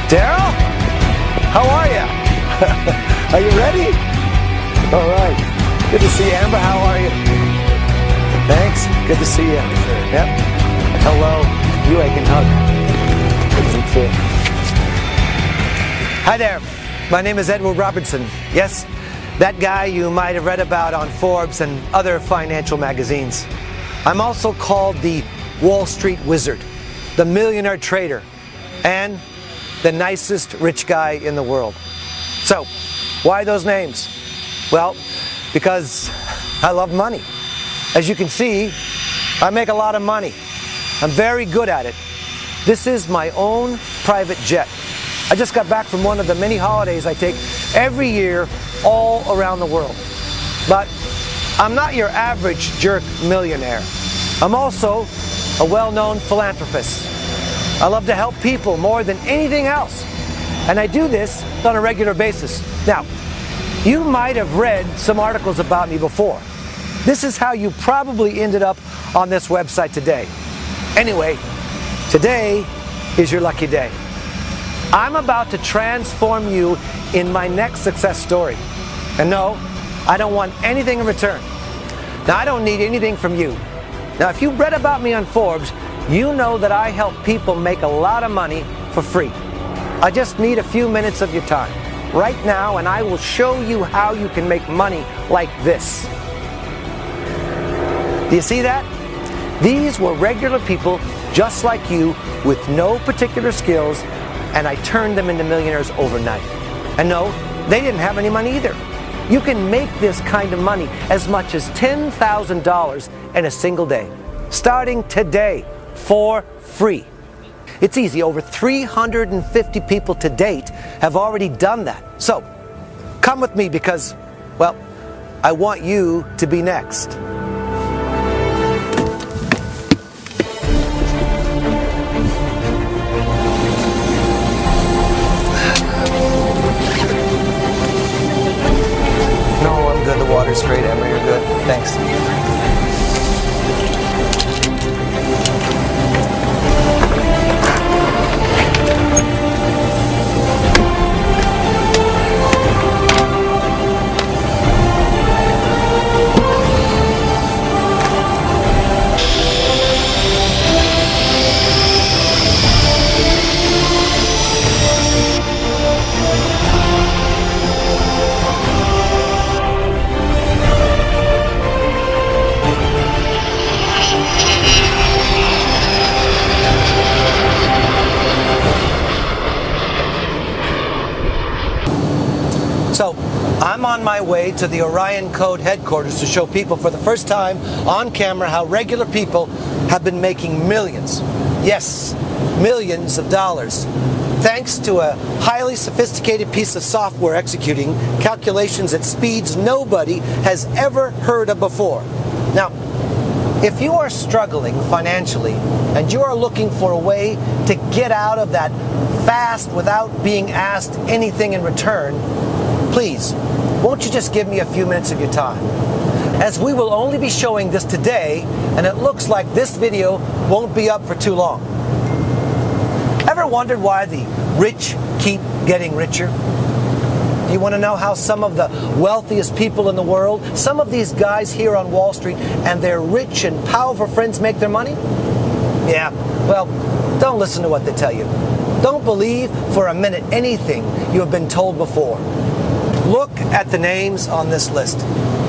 Daryl? How are you? Are you ready? All right. Good to see you, Amber. How are you? Thanks. Good to see you. Yep. Hello. You I can hug. Good to meet you. Hi there. My name is Edward Robertson. Yes, that guy you might have read about on Forbes and other financial magazines. I'm also called the Wall Street Wizard, the millionaire trader, and the nicest rich guy in the world. So, why those names? Well, because I love money. As you can see, I make a lot of money. I'm very good at it. This is my own private jet. I just got back from one of the many holidays I take every year all around the world. But I'm not your average jerk millionaire. I'm also a well-known philanthropist. I love to help people more than anything else. And I do this on a regular basis. Now, you might have read some articles about me before. This is how you probably ended up on this website today. Anyway, today is your lucky day. I'm about to transform you in my next success story. And no, I don't want anything in return. Now, I don't need anything from you. Now, if you read about me on Forbes, you know that I help people make a lot of money for free. I just need a few minutes of your time right now, and I will show you how you can make money like this. Do you see that? These were regular people just like you with no particular skills, and I turned them into millionaires overnight. And no, they didn't have any money either. You can make this kind of money as much as $10,000 in a single day, starting today, for free. It's easy. Over 350 people to date have already done that. So, come with me because, well, I want you to be next. No, I'm good. The water's great, Emma. You're good. Thanks. So, I'm on my way to the Orion Code headquarters to show people for the first time on camera how regular people have been making millions. Yes, millions of dollars. Thanks to a highly sophisticated piece of software executing calculations at speeds nobody has ever heard of before. Now, if you are struggling financially and you are looking for a way to get out of that fast without being asked anything in return, please, won't you just give me a few minutes of your time? As we will only be showing this today, and it looks like this video won't be up for too long. Ever wondered why the rich keep getting richer? Do you want to know how some of the wealthiest people in the world, some of these guys here on Wall Street and their rich and powerful friends make their money? Yeah, well, don't listen to what they tell you. Don't believe for a minute anything you have been told before. Look at the names on this list.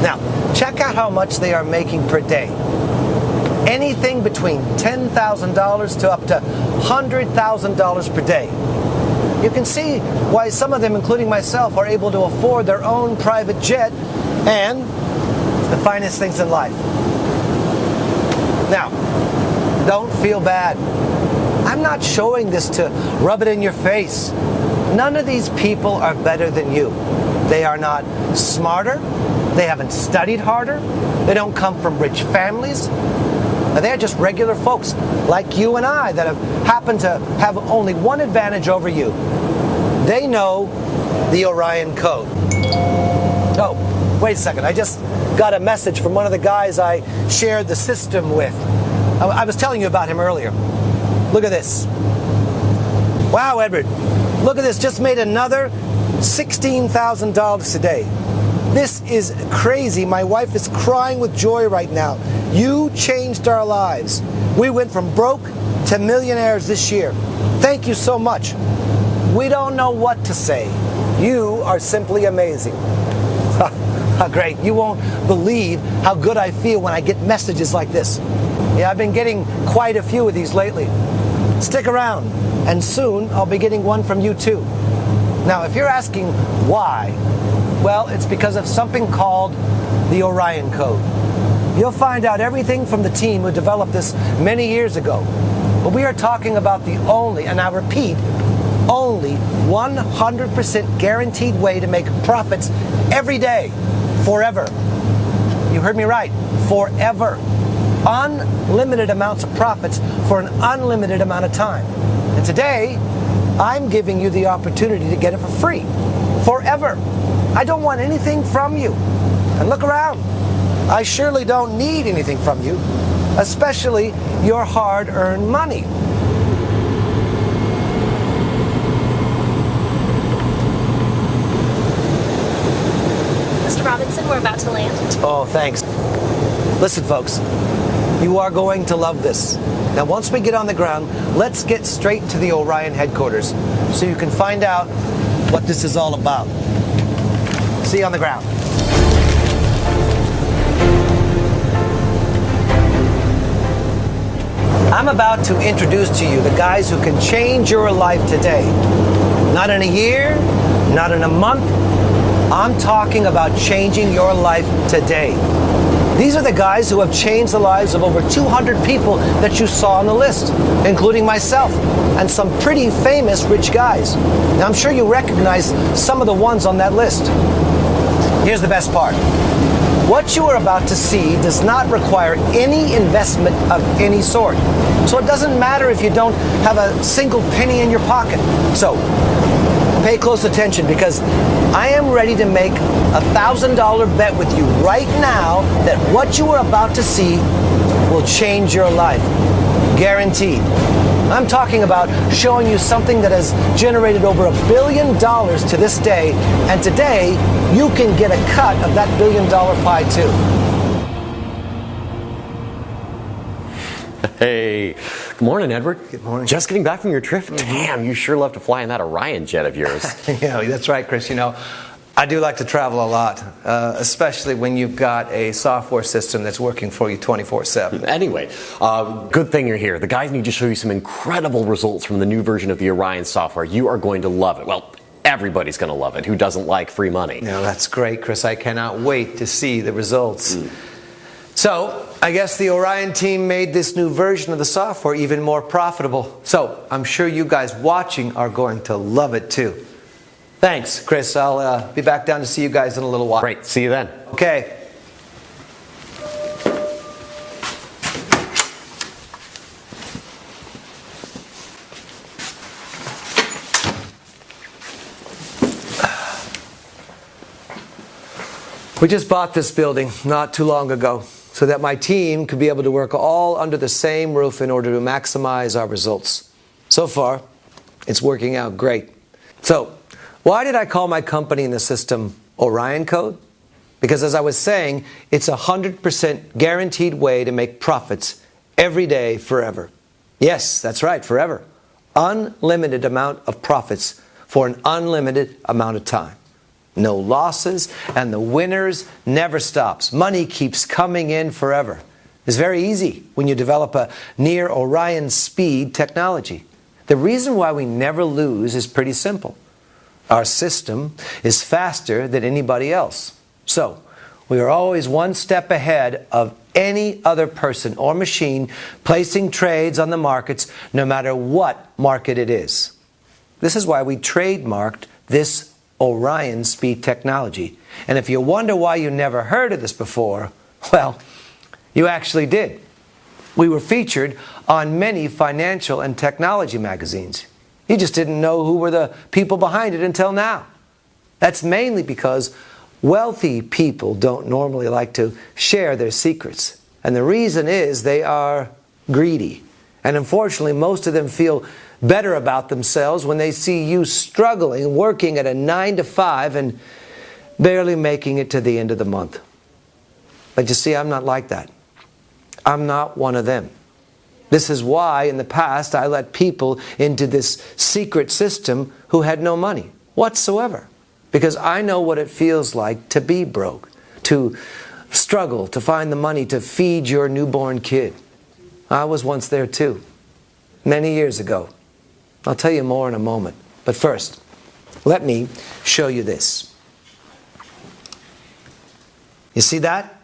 Now, check out how much they are making per day. Anything between $10,000 to up to $100,000 per day. You can see why some of them, including myself, are able to afford their own private jet and the finest things in life. Now, don't feel bad. I'm not showing this to rub it in your face. None of these people are better than you. They are not smarter. They haven't studied harder. They don't come from rich families. They're just regular folks like you and I that have happened to have only one advantage over you. They know the Orion Code. Oh, wait a second. I just got a message from one of the guys I shared the system with. I was telling you about him earlier. Look at this. Wow, Edward. Look at this, just made another $16,000 today. This is crazy. My wife is crying with joy right now. You changed our lives. We went from broke to millionaires this year. Thank you so much. We don't know what to say. You are simply amazing. Great. You won't believe how good I feel when I get messages like this. Yeah, I've been getting quite a few of these lately. Stick around, and soon I'll be getting one from you too. Now, if you're asking why, well, it's because of something called the Orion Code. You'll find out everything from the team who developed this many years ago. But we are talking about the only, and I repeat, only 100% guaranteed way to make profits every day, forever. You heard me right, forever. Unlimited amounts of profits for an unlimited amount of time. And today, I'm giving you the opportunity to get it for free, forever. I don't want anything from you. And look around. I surely don't need anything from you, especially your hard-earned money. Mr. Robinson, we're about to land. Oh, thanks. Listen, folks, you are going to love this. Now, once we get on the ground, let's get straight to the Orion headquarters so you can find out what this is all about. See you on the ground. I'm about to introduce to you the guys who can change your life today. Not in a year, not in a month. I'm talking about changing your life today. These are the guys who have changed the lives of over 200 people that you saw on the list, including myself and some pretty famous rich guys. Now, I'm sure you recognize some of the ones on that list. Here's the best part. What you are about to see does not require any investment of any sort. So it doesn't matter if you don't have a single penny in your pocket. So pay close attention, because I am ready to make a $1,000 bet with you right now that what you are about to see will change your life. Guaranteed. I'm talking about showing you something that has generated over $1 billion to this day, and today you can get a cut of that $1 billion pie too. Hey, good morning, Edward. Good morning. Just getting back from your trip? Damn, you sure love to fly in that Orion jet of yours. Yeah, that's right, Chris. You know, I do like to travel a lot, especially when you've got a software system that's working for you 24/7. Anyway, good thing you're here. The guys need to show you some incredible results from the new version of the Orion software. You are going to love it. Well, everybody's going to love it. Who doesn't like free money? Yeah, that's great, Chris. I cannot wait to see the results. So, I guess the Orion team made this new version of the software even more profitable. So, I'm sure you guys watching are going to love it too. Thanks, Chris. I'll be back down to see you guys in a little while. Great. See you then. Okay. We just bought this building not too long ago so that my team could be able to work all under the same roof in order to maximize our results. So far, it's working out great. So, why did I call my company in the system Orion Code? Because as I was saying, it's a 100% guaranteed way to make profits every day forever. Yes, that's right, forever. Unlimited amount of profits for an unlimited amount of time. No losses, and the winners never stops. Money keeps coming in forever. It's very easy when you develop a near Orion speed technology. The reason why we never lose is pretty simple. Our system is faster than anybody else. So, we are always one step ahead of any other person or machine placing trades on the markets, no matter what market it is. This is why we trademarked this Orion speed technology. And if you wonder why you never heard of this before, well, you actually did. We were featured on many financial and technology magazines. You just didn't know who were the people behind it until now. That's mainly because wealthy people don't normally like to share their secrets. And the reason is they are greedy. And unfortunately, most of them feel better about themselves when they see you struggling, working at a 9 to 5 and barely making it to the end of the month. But you see, I'm not like that. I'm not one of them. This is why in the past I let people into this secret system who had no money whatsoever. Because I know what it feels like to be broke, to struggle to find the money to feed your newborn kid. I was once there too, many years ago. I'll tell you more in a moment. But first, let me show you this. You see that?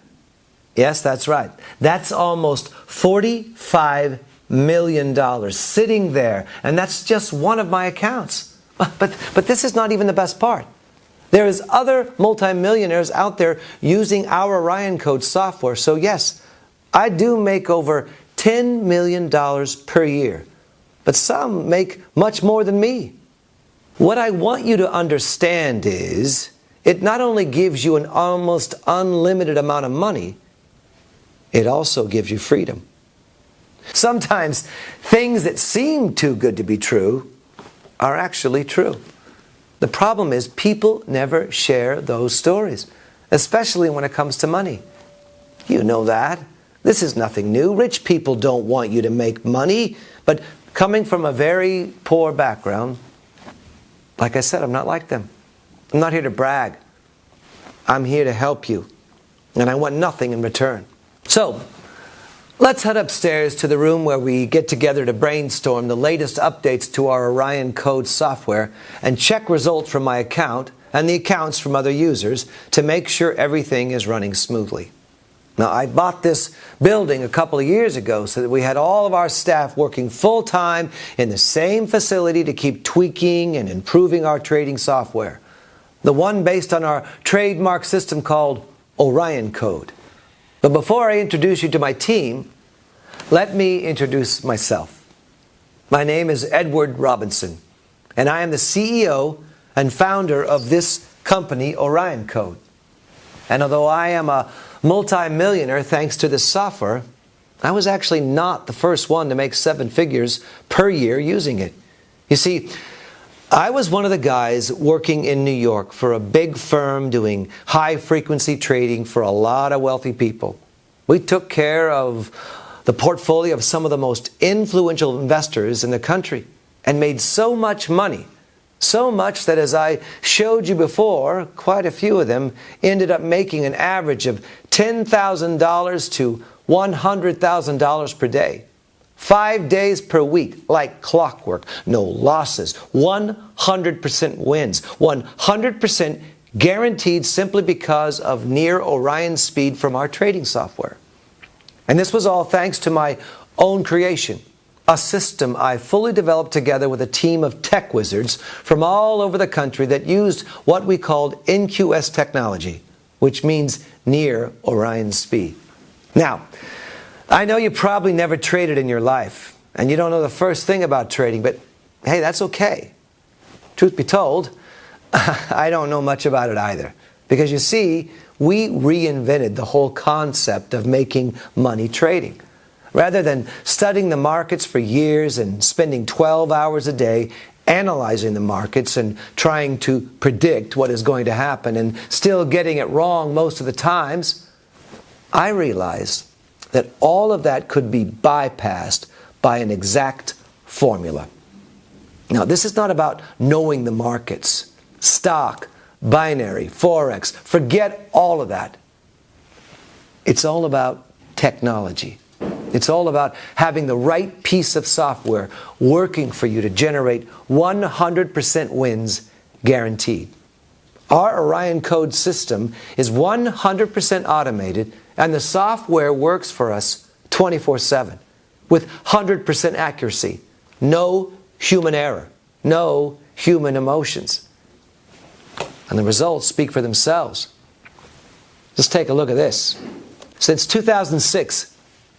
Yes, that's right. That's almost $45 million sitting there. And that's just one of my accounts. But this is not even the best part. There is other multimillionaires out there using our Orion Code software. So yes, I do make over $10 million per year. But some make much more than me. What I want you to understand is, it not only gives you an almost unlimited amount of money, it also gives you freedom. Sometimes things that seem too good to be true are actually true. The problem is people never share those stories, especially when it comes to money. You know that. This is nothing new. Rich people don't want you to make money, but coming from a very poor background, like I said, I'm not like them. I'm not here to brag. I'm here to help you, and I want nothing in return. So, let's head upstairs to the room where we get together to brainstorm the latest updates to our Orion Code software and check results from my account and the accounts from other users to make sure everything is running smoothly. Now, I bought this building a couple of years ago so that we had all of our staff working full-time in the same facility to keep tweaking and improving our trading software. The one based on our trademark system called Orion Code. But before I introduce you to my team, let me introduce myself. My name is Edward Robinson, and I am the CEO and founder of this company, Orion Code. And although I am a multi-millionaire thanks to this software, I was actually not the first one to make 7 figures per year using it. You see, I was one of the guys working in New York for a big firm doing high-frequency trading for a lot of wealthy people. We took care of the portfolio of some of the most influential investors in the country and made so much money, so much that, as I showed you before, quite a few of them ended up making an average of $10,000 to $100,000 per day. 5 days per week, like clockwork, no losses, 100% wins, 100% guaranteed simply because of near Orion speed from our trading software. And this was all thanks to my own creation, a system I fully developed together with a team of tech wizards from all over the country that used what we called NQS technology, which means near Orion speed. Now, I know you probably never traded in your life, and you don't know the first thing about trading, but hey, that's okay. Truth be told, I don't know much about it either. Because you see, we reinvented the whole concept of making money trading. Rather than studying the markets for years and spending 12 hours a day analyzing the markets and trying to predict what is going to happen and still getting it wrong most of the times, I realized that all of that could be bypassed by an exact formula. Now, this is not about knowing the markets, stock, binary, Forex. Forget all of that. It's all about technology. It's all about having the right piece of software working for you to generate 100% wins guaranteed. Our Orion Code system is 100% automated, and the software works for us 24/7 with 100% accuracy. No human error. No human emotions. And the results speak for themselves. Just take a look at this. Since 2006,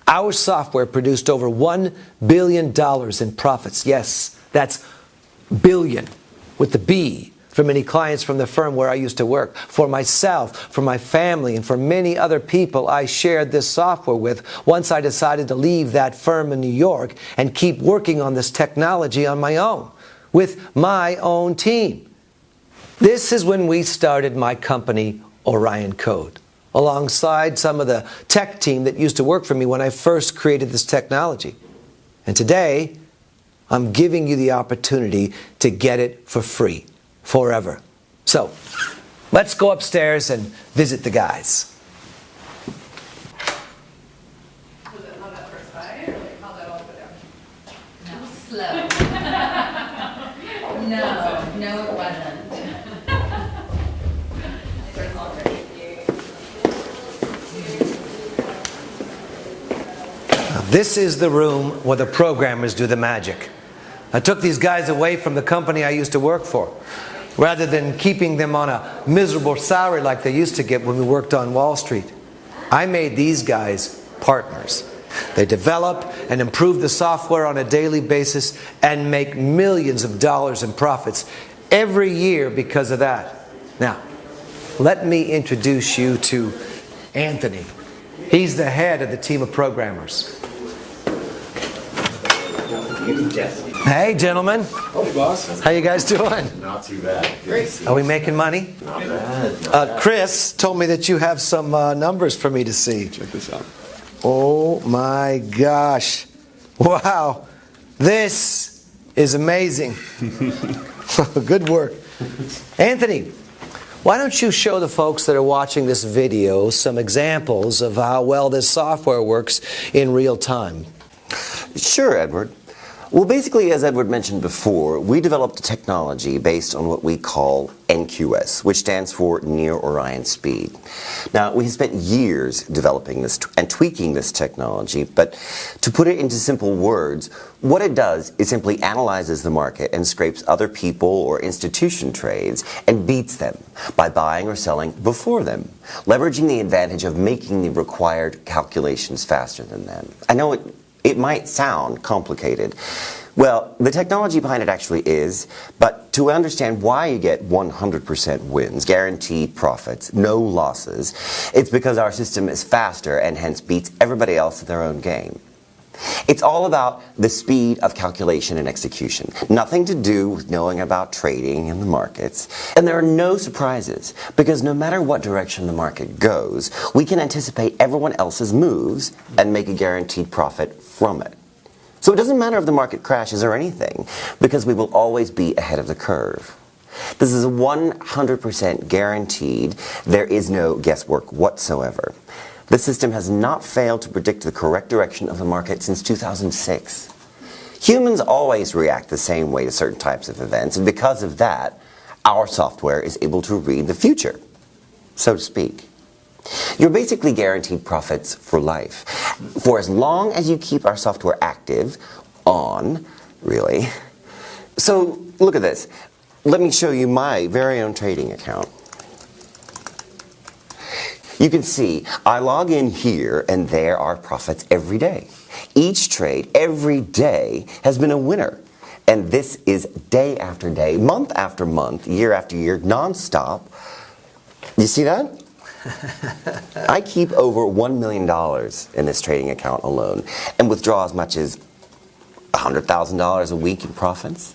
our software produced over $1 billion in profits. Yes, that's billion with the B. for many clients from the firm where I used to work, for myself, for my family, and for many other people I shared this software with once I decided to leave that firm in New York and keep working on this technology on my own, with my own team. This is when we started my company, Orion Code, alongside some of the tech team that used to work for me when I first created this technology. And today, I'm giving you the opportunity to get it for free, forever. So, let's go upstairs and visit the guys. Was it held at first sight, or like held that all the way down? No, slow. No, it wasn't. There's already a few. This is the room where the programmers do the magic. I took these guys away from the company I used to work for, rather than keeping them on a miserable salary like they used to get when we worked on Wall Street. I made these guys partners. They develop and improve the software on a daily basis and make millions of dollars in profits every year because of that. Now, let me introduce you to Anthony. He's the head of the team of programmers. Hey, gentlemen. Hey, boss. How you guys doing? Not too bad. Great. Are we making money? Not bad. Chris told me that you have some numbers for me to see. Check this out. Oh my gosh. Wow. This is amazing. Good work. Anthony, why don't you show the folks that are watching this video some examples of how well this software works in real time? Sure, Edward. Well, basically, as Edward mentioned before, we developed a technology based on what we call NQS, which stands for Near Orion Speed. Now, we have spent years developing this and tweaking this technology, but to put it into simple words, what it does is simply analyzes the market and scrapes other people or institution trades and beats them by buying or selling before them, leveraging the advantage of making the required calculations faster than them. I know it might sound complicated. Well, the technology behind it actually is, but to understand why you get 100% wins, guaranteed profits, no losses, it's because our system is faster and hence beats everybody else at their own game. It's all about the speed of calculation and execution. Nothing to do with knowing about trading in the markets. And there are no surprises, because no matter what direction the market goes, we can anticipate everyone else's moves and make a guaranteed profit from it. So it doesn't matter if the market crashes or anything, because we will always be ahead of the curve. This is 100% guaranteed. There is no guesswork whatsoever. The system has not failed to predict the correct direction of the market since 2006. Humans always react the same way to certain types of events, and because of that, our software is able to read the future, so to speak. You're basically guaranteed profits for life, for as long as you keep our software active, on, really. So, look at this. Let me show you my very own trading account. You can see I log in here and there are profits every day. Each trade every day has been a winner. And this is day after day, month after month, year after year, non-stop. You see that? I keep over $1 million in this trading account alone and withdraw as much as $100,000 a week in profits.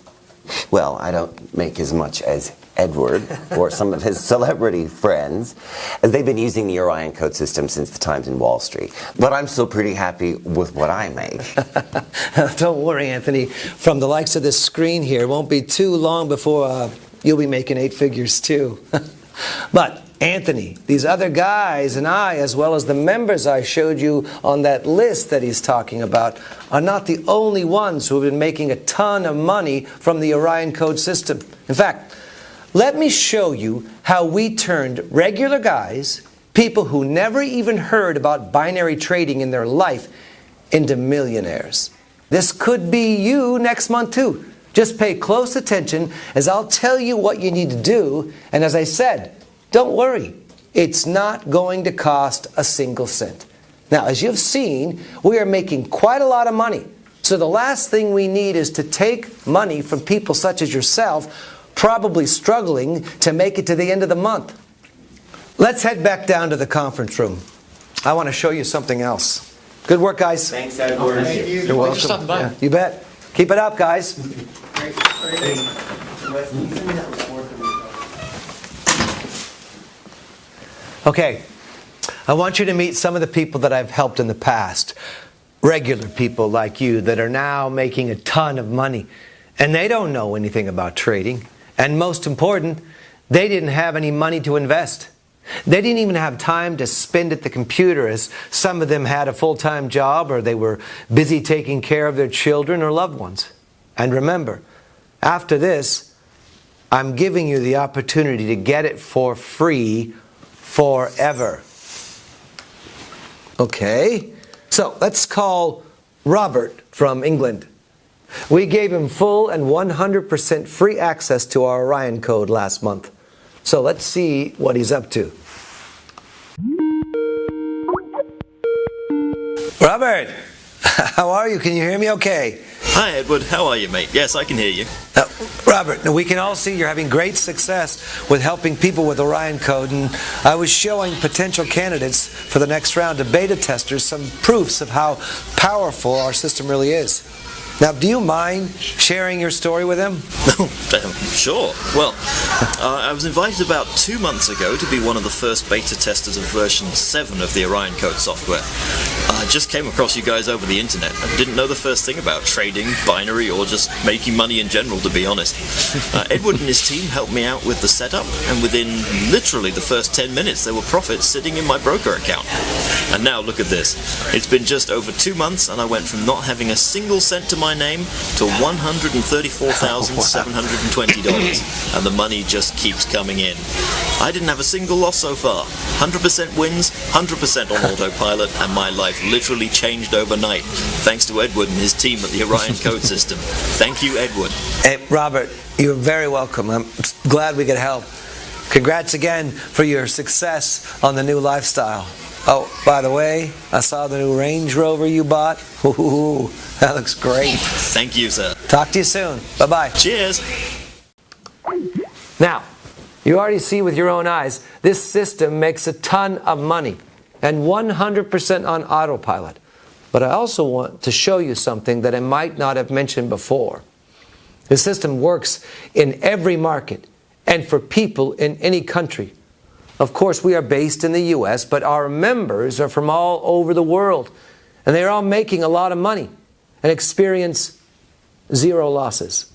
Well, I don't make as much as Edward or some of his celebrity friends, as they've been using the Orion Code system since the times in Wall Street. But I'm still pretty happy with what I make. Don't worry, Anthony. From the likes of this screen here, it won't be too long before you'll be making 8 figures too. But Anthony, these other guys and I, as well as the members I showed you on that list that he's talking about, are not the only ones who have been making a ton of money from the Orion Code system. In fact, let me show you how we turned regular guys, people who never even heard about binary trading in their life, into millionaires. This could be you next month too. Just pay close attention as I'll tell you what you need to do, and as I said, don't worry, it's not going to cost a single cent. Now, as you've seen, we are making quite a lot of money. So the last thing we need is to take money from people such as yourself probably struggling to make it to the end of the month. Let's head back down to the conference room. I want to show you something else. Good work, guys. Thanks, Edward. Thank you. You're welcome. Yeah, you bet. Keep it up, guys. Okay, I want you to meet some of the people that I've helped in the past. Regular people like you that are now making a ton of money. And they don't know anything about trading. And most important, they didn't have any money to invest. They didn't even have time to spend at the computer, as some of them had a full-time job or they were busy taking care of their children or loved ones. And remember, after this, I'm giving you the opportunity to get it for free forever. Okay, so let's call Robert from England. We gave him full and 100% free access to our Orion code last month. So let's see what he's up to. Robert, how are you? Can you hear me okay? Hi Edward, how are you, mate? Yes, I can hear you. Robert, now we can all see you're having great success with helping people with Orion code, and I was showing potential candidates for the next round of beta testers some proofs of how powerful our system really is. Now, do you mind sharing your story with them? Sure. Well, I was invited about 2 months ago to be one of the first beta testers of version 7 of the Orion Code software. I just came across you guys over the internet and didn't know the first thing about trading, binary, or just making money in general, to be honest. Edward and his team helped me out with the setup, and within literally the first 10 minutes there were profits sitting in my broker account. And now look at this. It's been just over 2 months and I went from not having a single cent to my name to $134,720, and the money just keeps coming in. I didn't have a single loss so far. 100% wins, 100% on autopilot, and my life literally changed overnight thanks to Edward and his team at the Orion Code System. Thank you, Edward. Hey, Robert, you're very welcome. I'm glad we could help. Congrats again for your success on the new lifestyle. Oh, by the way, I saw the new Range Rover you bought. Ooh, that looks great. Thank you, sir. Talk to you soon. Bye-bye. Cheers. Now, you already see with your own eyes, this system makes a ton of money and 100% on autopilot. But I also want to show you something that I might not have mentioned before. The system works in every market and for people in any country. Of course, we are based in the U.S., but our members are from all over the world. And they're all making a lot of money and experience zero losses.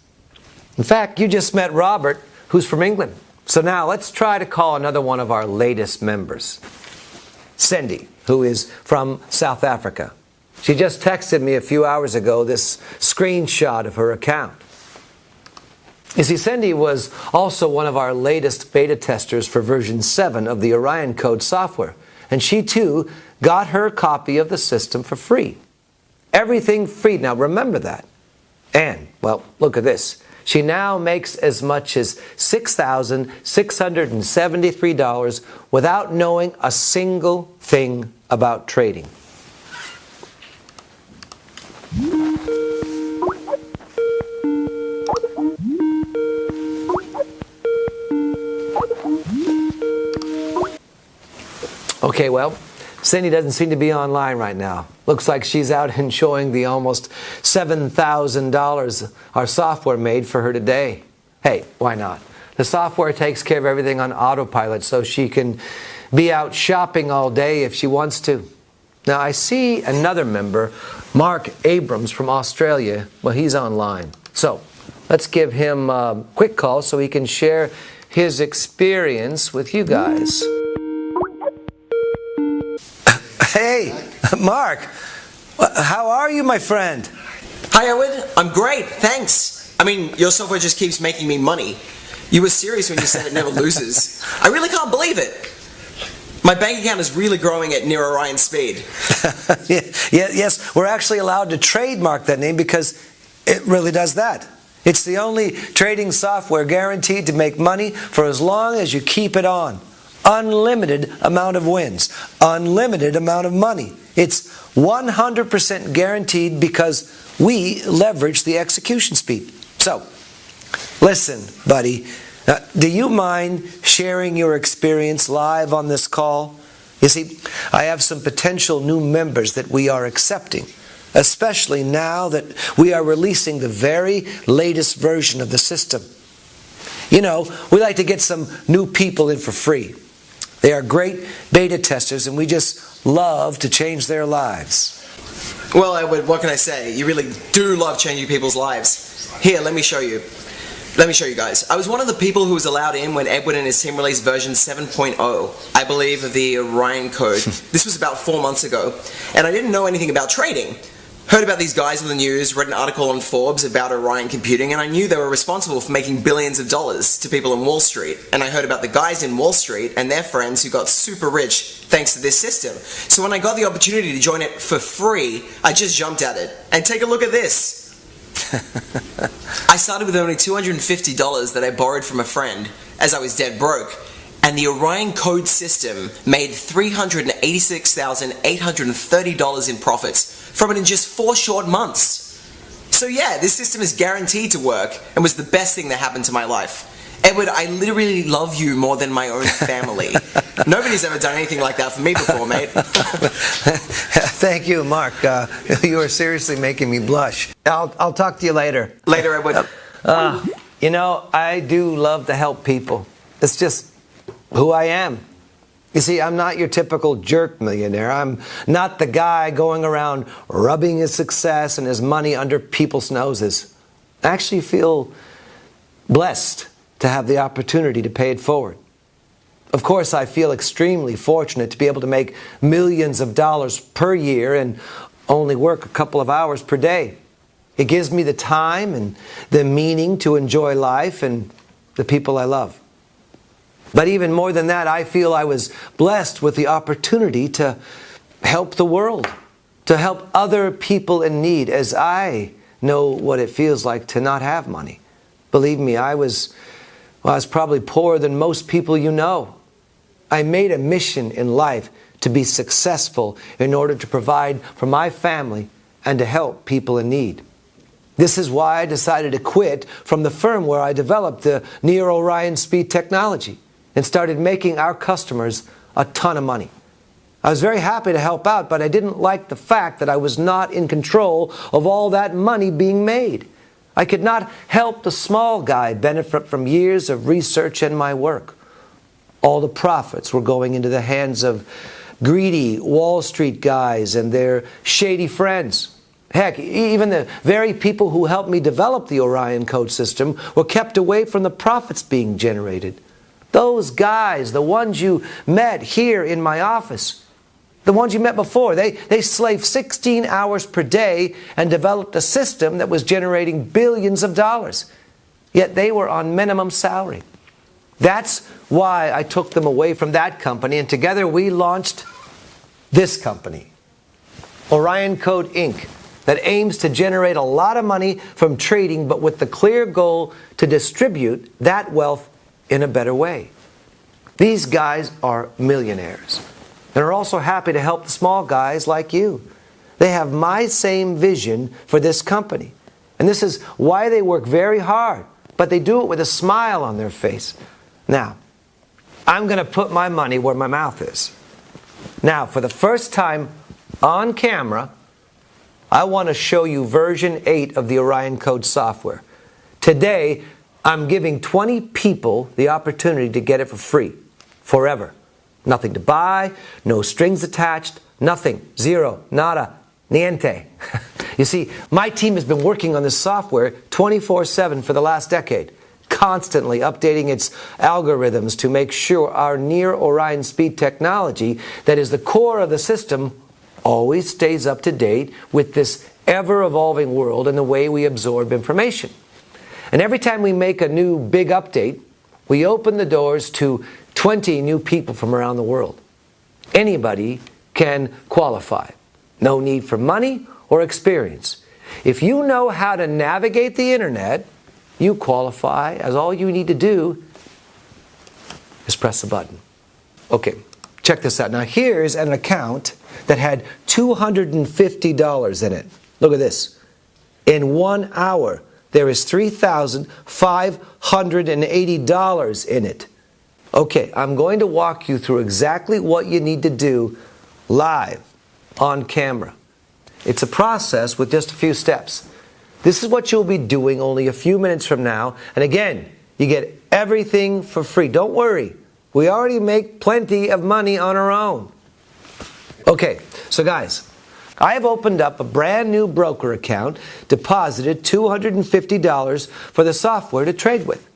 In fact, you just met Robert, who's from England. So now let's try to call another one of our latest members. Cindy, who is from South Africa. She just texted me a few hours ago this screenshot of her account. You see, Cindy was also one of our latest beta testers for version 7 of the Orion Code software. And she too got her copy of the system for free. Everything free. Now remember that. And, well, look at this. She now makes as much as $6,673 without knowing a single thing about trading. Okay, well, Cindy doesn't seem to be online right now. Looks like she's out enjoying the almost $7,000 our software made for her today. Hey, why not? The software takes care of everything on autopilot, so she can be out shopping all day if she wants to. Now, I see another member, Mark Abrams from Australia. Well, he's online. So let's give him a quick call so he can share his experience with you guys. Hey, Mark, how are you, my friend? Hi, Edward. I'm great, thanks. I mean, your software just keeps making me money. You were serious when you said it never loses. I really can't believe it. My bank account is really growing at near Orion speed. Yes, we're actually allowed to trademark that name because it really does that. It's the only trading software guaranteed to make money for as long as you keep it on. Unlimited amount of wins, unlimited amount of money. It's 100% guaranteed because we leverage the execution speed. So, Listen, buddy, do you mind sharing your experience live on this call? You see, I have some potential new members that we are accepting, especially now that we are releasing the very latest version of the system. You know, we like to get some new people in for free. They are great beta testers, and we just love to change their lives. Well, Edward, what can I say? You really do love changing people's lives. Here, let me show you. Let me show you guys. I was one of the people who was allowed in when Edward and his team released version 7.0, I believe, of the Orion code. This was about 4 months ago, and I didn't know anything about trading. Heard about these guys on the news, read an article on Forbes about Orion computing, and I knew they were responsible for making billions of dollars to people in Wall Street. And I heard about the guys in Wall Street and their friends who got super rich thanks to this system. So when I got the opportunity to join it for free, I just jumped at it. And take a look at this. I started with only $250 that I borrowed from a friend, as I was dead broke. And the Orion code system made $386,830 in profits from it in just 4 short months. So yeah, this system is guaranteed to work and was the best thing that happened to my life. Edward, I literally love you more than my own family. Nobody's ever done anything like that for me before, mate. Thank you, Mark. You are seriously making me blush. I'll talk to you later. Later, Edward. You know, I do love to help people. It's just who I am. You see, I'm not your typical jerk millionaire. I'm not the guy going around rubbing his success and his money under people's noses. I actually feel blessed to have the opportunity to pay it forward. Of course, I feel extremely fortunate to be able to make millions of dollars per year and only work a couple of hours per day. It gives me the time and the meaning to enjoy life and the people I love. But even more than that, I feel I was blessed with the opportunity to help the world, to help other people in need, as I know what it feels like to not have money. Believe me, I was probably poorer than most people you know. I made a mission in life to be successful in order to provide for my family and to help people in need. This is why I decided to quit from the firm where I developed the Near Orion Speed technology and started making our customers a ton of money. I was very happy to help out, but I didn't like the fact that I was not in control of all that money being made. I could not help the small guy benefit from years of research and my work. All the profits were going into the hands of greedy Wall Street guys and their shady friends. Heck, even the very people who helped me develop the Orion code system were kept away from the profits being generated. Those guys, the ones you met here in my office, the ones you met before, they slaved 16 hours per day and developed a system that was generating billions of dollars. Yet they were on minimum salary. That's why I took them away from that company, and together we launched this company, Orion Code Inc., that aims to generate a lot of money from trading, but with the clear goal to distribute that wealth in a better way. These guys are millionaires and are also happy to help the small guys like you. They have my same vision for this company. And this is why they work very hard, but they do it with a smile on their face. Now, I'm going to put my money where my mouth is. Now, for the first time on camera, I want to show you version 8 of the Orion Code software. Today, I'm giving 20 people the opportunity to get it for free, forever. Nothing to buy, no strings attached, nothing, zero, nada, niente. You see, my team has been working on this software 24/7 for the last decade, constantly updating its algorithms to make sure our Near Orion Speed technology, that is the core of the system, always stays up to date with this ever-evolving world and the way we absorb information. And every time we make a new big update, we open the doors to 20 new people from around the world. Anybody can qualify. No need for money or experience. If you know how to navigate the internet, you qualify, as all you need to do is press a button. Okay, check this out. Now here's an account that had $250 in it. Look at this. In 1 hour, there is $3,580 in it. Okay, I'm going to walk you through exactly what you need to do live on camera. It's a process with just a few steps. This is what you'll be doing only a few minutes from now. And again, you get everything for free. Don't worry. We already make plenty of money on our own. Okay, so guys, I have opened up a brand new broker account, deposited $250 for the software to trade with,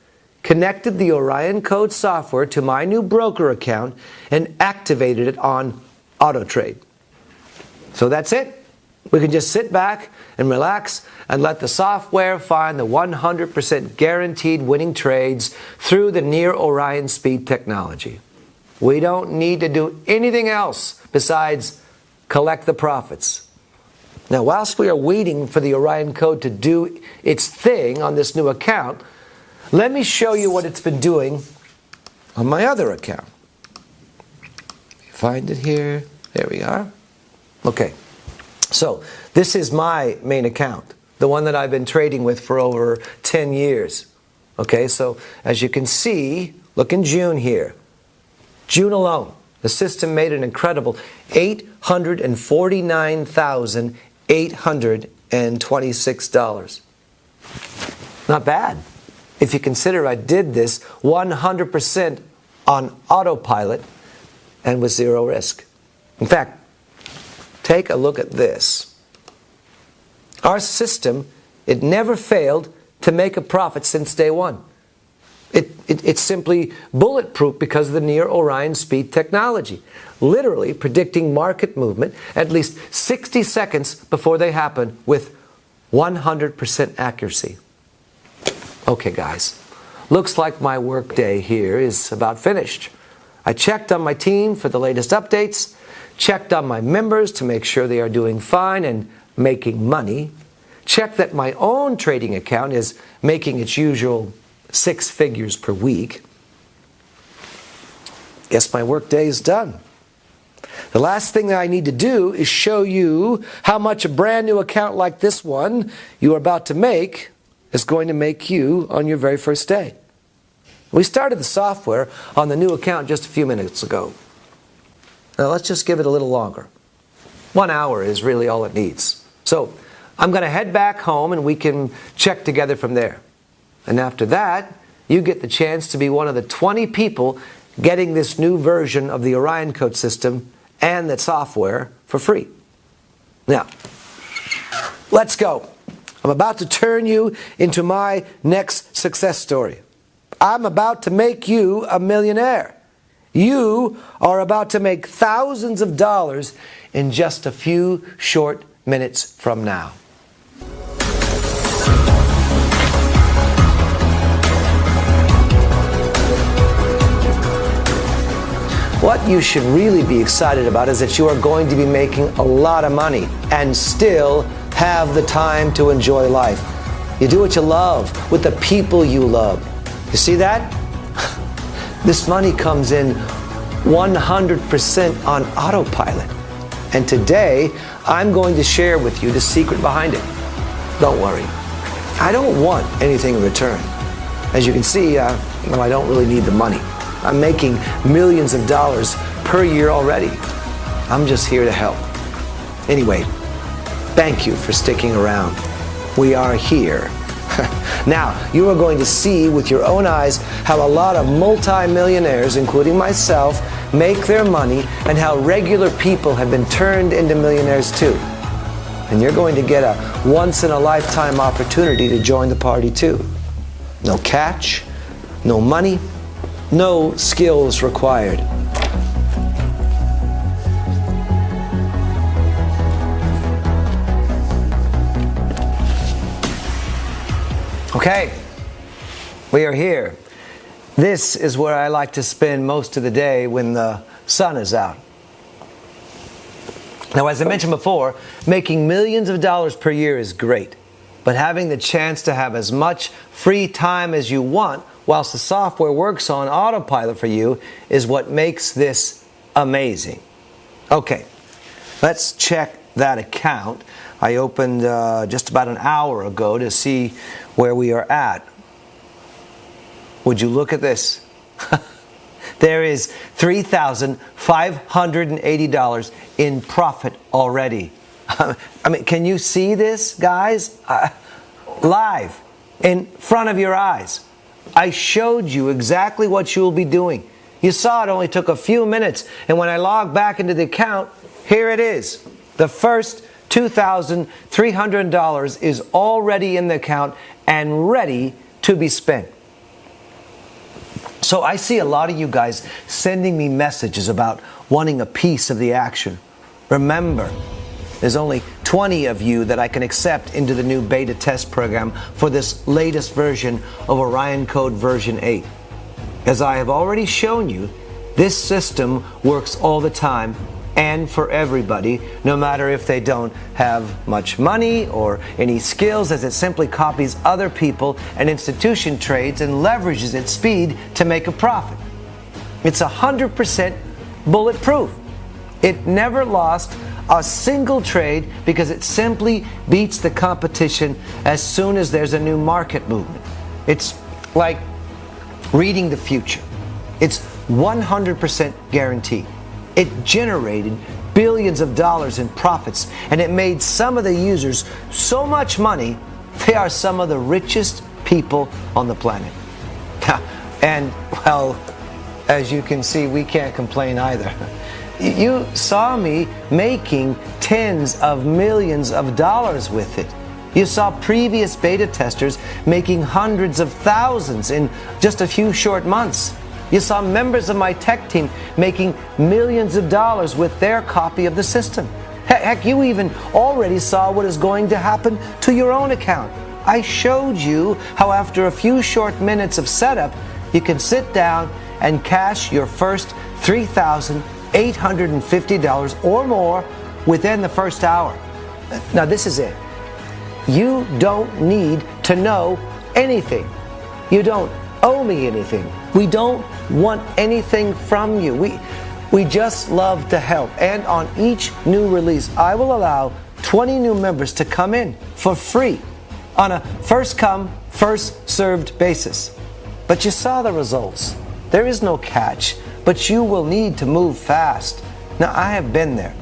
connected the Orion Code software to my new broker account, and activated it on auto trade. So that's it. We can just sit back and relax and let the software find the 100% guaranteed winning trades through the near Orion speed technology. We don't need to do anything else besides collect the profits. Now, whilst we are waiting for the Orion Code to do its thing on this new account, let me show you what it's been doing on my other account. Find it here. There we are. Okay. So this is my main account, the one that I've been trading with for over 10 years. Okay, so as you can see, look in June here. June alone, the system made an incredible $849,826. Not bad. If you consider I did this 100% on autopilot and with zero risk. In fact, take a look at this. Our system, it never failed to make a profit since day one. It's simply bulletproof because of the near Orion speed technology, literally predicting market movement at least 60 seconds before they happen with 100% accuracy. Okay, guys, looks like my workday here is about finished. I checked on my team for the latest updates, checked on my members to make sure they are doing fine and making money, checked that my own trading account is making its usual 6 figures per week. Guess my workday is done. The last thing that I need to do is show you how much a brand new account like this one you are about to make is going to make you on your very first day. We started the software on the new account just a few minutes ago. Now let's just give it a little longer. 1 hour is really all it needs. So I'm going to head back home and we can check together from there. And after that, you get the chance to be one of the 20 people getting this new version of the Orion Code system and the software for free. Now, let's go. I'm about to turn you into my next success story. I'm about to make you a millionaire. You are about to make thousands of dollars in just a few short minutes from now. What you should really be excited about is that you are going to be making a lot of money and still have the time to enjoy life. You do what you love with the people you love. You see that? This money comes in 100% on autopilot. And today, I'm going to share with you the secret behind it. Don't worry. I don't want anything in return. As you can see, I don't really need the money. I'm making millions of dollars per year already. I'm just here to help. Anyway, thank you for sticking around. We are here. Now, you are going to see with your own eyes how a lot of multi-millionaires, including myself, make their money and how regular people have been turned into millionaires too. And you're going to get a once-in-a-lifetime opportunity to join the party too. No catch, no money, no skills required. Okay, we are here. This is where I like to spend most of the day when the sun is out. Now, as I mentioned before, making millions of dollars per year is great, but having the chance to have as much free time as you want whilst the software works on autopilot for you is what makes this amazing. Okay, let's check that account. I opened just about an hour ago to see where we are at. Would you look at this? There is $3,580 in profit already. I mean, can you see this, guys? Live, in front of your eyes. I showed you exactly what you will be doing. You saw it only took a few minutes, and when I log back into the account, here it is. The first $2,300 is already in the account and ready to be spent. So I see a lot of you guys sending me messages about wanting a piece of the action. Remember, there's only 20 of you that I can accept into the new beta test program for this latest version of Orion Code version 8. As I have already shown you, this system works all the time and for everybody, no matter if they don't have much money or any skills, as it simply copies other people and institution trades and leverages its speed to make a profit. It's 100% bulletproof. It never lost a single trade because it simply beats the competition as soon as there's a new market movement. It's like reading the future. It's 100% guaranteed. It generated billions of dollars in profits, and it made some of the users so much money, they are some of the richest people on the planet. And, well, as you can see, we can't complain either. You saw me making tens of millions of dollars with it. You saw previous beta testers making hundreds of thousands in just a few short months. You saw members of my tech team making millions of dollars with their copy of the system. Heck, you even already saw what is going to happen to your own account. I showed you how after a few short minutes of setup, you can sit down and cash your first $3,850 or more within the first hour. Now this is it. You don't need to know anything. You don't owe me anything. We don't want anything from you. We just love to help. And on each new release, I will allow 20 new members to come in for free on a first come, first served basis. But you saw the results. There is no catch, but you will need to move fast. Now, I have been there.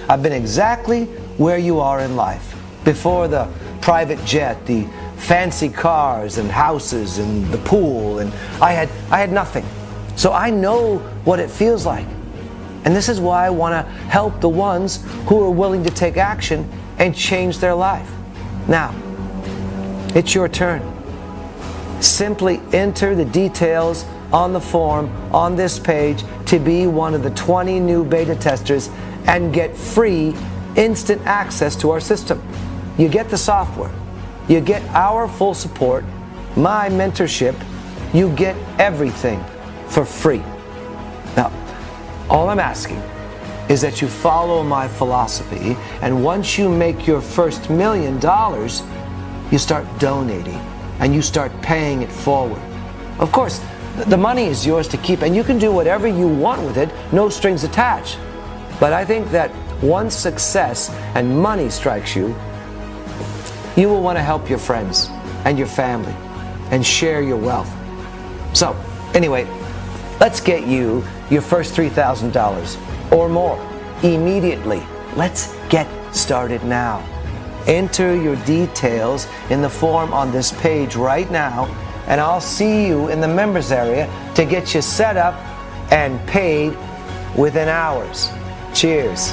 I've been exactly where you are in life. Before the private jet, the fancy cars and houses and the pool, and I had nothing. So I know what it feels like. And this is why I want to help the ones who are willing to take action and change their life. Now, it's your turn. Simply enter the details on the form on this page to be one of the 20 new beta testers and get free instant access to our system. You get the software. You get our full support, my mentorship. You get everything for free. Now, all I'm asking is that you follow my philosophy, and once you make your first $1 million, you start donating and you start paying it forward. Of course, the money is yours to keep, and you can do whatever you want with it, no strings attached. But I think that once success and money strikes you, you will want to help your friends and your family and share your wealth. So, anyway, let's get you your first $3,000 or more immediately. Let's get started now. Enter your details in the form on this page right now, and I'll see you in the members area to get you set up and paid within hours. Cheers.